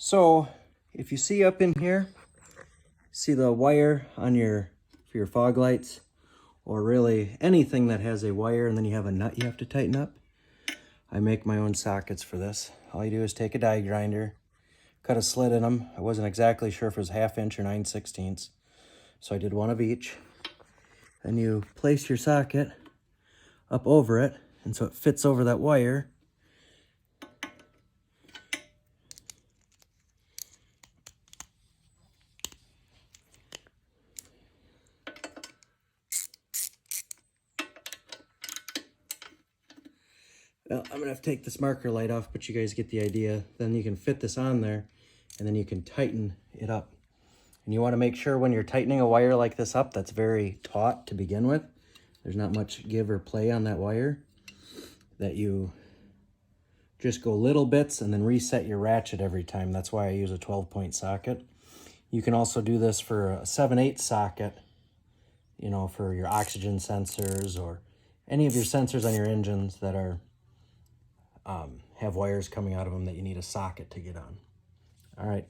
So if you see up in here, see the wire on for your fog lights, or really anything that has a wire and then you have a nut you have to tighten up. I make my own sockets for this. All you do is take a die grinder, cut a slit in them. I wasn't exactly sure if it was 1/2 inch or 9/16, so I did one of each. Then you place your socket up over it, and so it fits over that wire. Well, I'm gonna have to take this marker light off, but you guys get the idea. Then you can fit this on there, and then you can tighten it up. And you want to make sure when you're tightening a wire like this up that's very taut to begin with, there's not much give or play on that wire, that you just go little bits and then reset your ratchet every time. That's why I use a 12-point socket. You can also do this for a 7/8 socket, you know, for your oxygen sensors or any of your sensors on your engines that are have wires coming out of them that you need a socket to get on. All right.